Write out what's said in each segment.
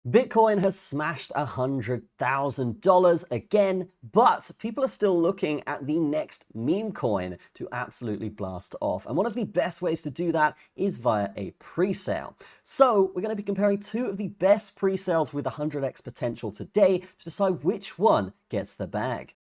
Bitcoin has smashed $100,000 again, but people are still looking at the next meme coin to absolutely blast off. And one of the best ways to do that is via a pre-sale. So we're going to be comparing two of the best pre-sales with 100x potential today to decide which one gets the bag.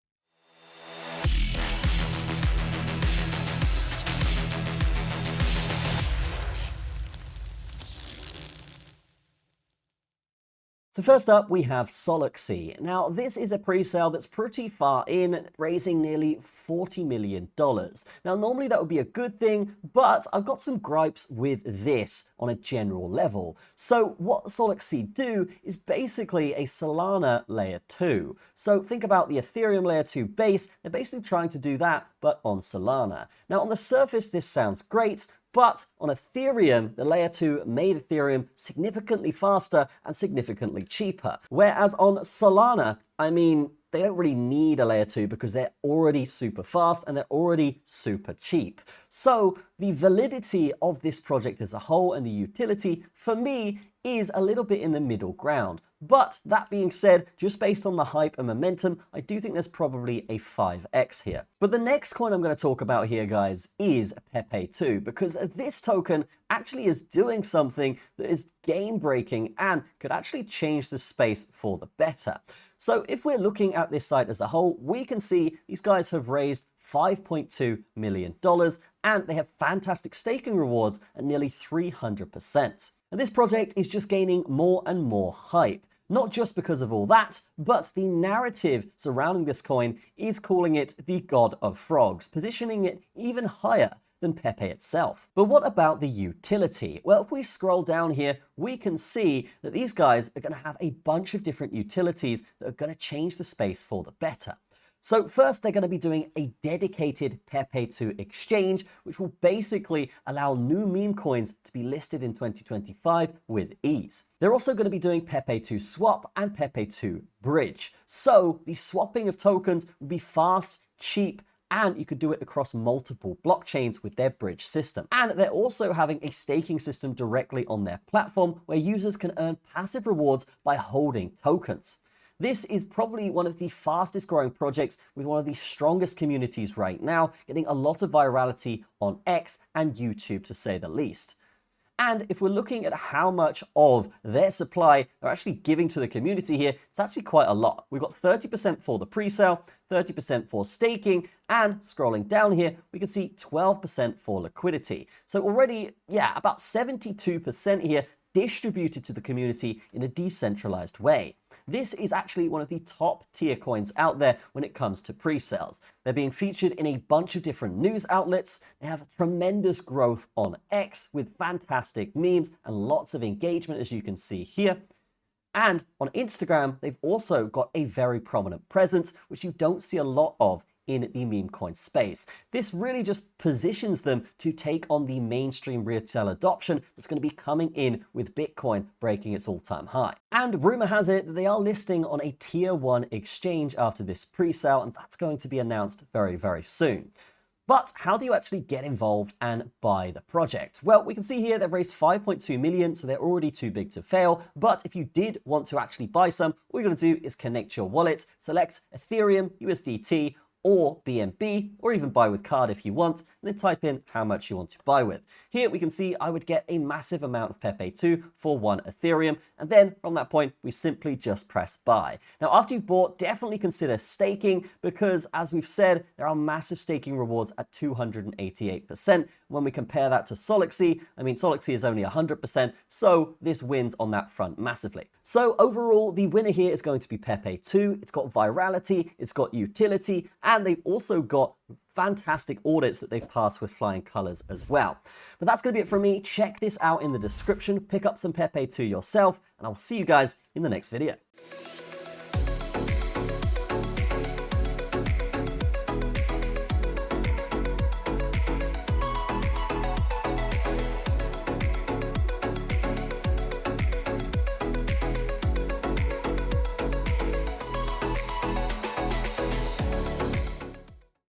So first up, we have Solaxy. Now, this is a pre-sale that's pretty far in, raising nearly $40 million. Now, normally that would be a good thing, but I've got some gripes with this on a general level. So what Solaxy do is basically a Solana layer 2. So think about the Ethereum layer 2 base. They're basically trying to do that, but on Solana. Now, on the surface, this sounds great, but on Ethereum, the layer 2 made Ethereum significantly faster and significantly cheaper. Whereas on Solana, I mean, they don't really need a layer 2 because they're already super fast and they're already super cheap. So the validity of this project as a whole and the utility, for me, is a little bit in the middle ground. But that being said, just based on the hype and momentum, I do think there's probably a 5x here. But the next coin I'm going to talk about here, guys, is Pepeto, because this token actually is doing something that is game-breaking and could actually change the space for the better. So if we're looking at this site as a whole, we can see these guys have raised $5.2 million and they have fantastic staking rewards at nearly 300%. And this project is just gaining more and more hype. Not just because of all that, but the narrative surrounding this coin is calling it the God of Frogs, positioning it even higher than Pepe itself. But what about the utility? Well, if we scroll down here, we can see that these guys are going to have a bunch of different utilities that are going to change the space for the better. So first, they're going to be doing a dedicated Pepeto exchange, which will basically allow new meme coins to be listed in 2025 with ease. They're also going to be doing Pepeto swap and Pepeto bridge. So the swapping of tokens will be fast, cheap, and you could do it across multiple blockchains with their bridge system. And they're also having a staking system directly on their platform where users can earn passive rewards by holding tokens. This is probably one of the fastest growing projects with one of the strongest communities right now, getting a lot of virality on X and YouTube to say the least. And if we're looking at how much of their supply they're actually giving to the community here, it's actually quite a lot. We've got 30% for the pre-sale, 30% for staking, and scrolling down here, we can see 12% for liquidity. So already, yeah, about 72% here distributed to the community in a decentralized way. This is actually one of the top tier coins out there when it comes to pre-sales. They're being featured in a bunch of different news outlets. They have tremendous growth on X with fantastic memes and lots of engagement, as you can see here. And on Instagram, they've also got a very prominent presence, which you don't see a lot of in the meme coin space. This really just positions them to take on the mainstream retail adoption that's going to be coming in with Bitcoin breaking its all-time high. And rumor has it that they are listing on a tier 1 exchange after this pre-sale, and that's going to be announced very, very soon. But how do you actually get involved and buy the project? Well, we can see here they've raised 5.2 million, so they're already too big to fail. But if you did want to actually buy some, all you're going to do is connect your wallet, select Ethereum, USDT, or BNB, or even buy with card if you want, and then type in how much you want to buy with. Here we can see I would get a massive amount of Pepeto for 1 Ethereum, and then from that point, we simply just press buy. Now, after you've bought, definitely consider staking, because as we've said, there are massive staking rewards at 288%. When we compare that to Solaxy, I mean, Solaxy is only 100%, so this wins on that front massively. So overall, the winner here is going to be Pepeto. It's got virality, it's got utility, and they've also got fantastic audits that they've passed with flying colors as well. But that's going to be it from me. Check this out in the description, pick up some Pepeto yourself, and I'll see you guys in the next video.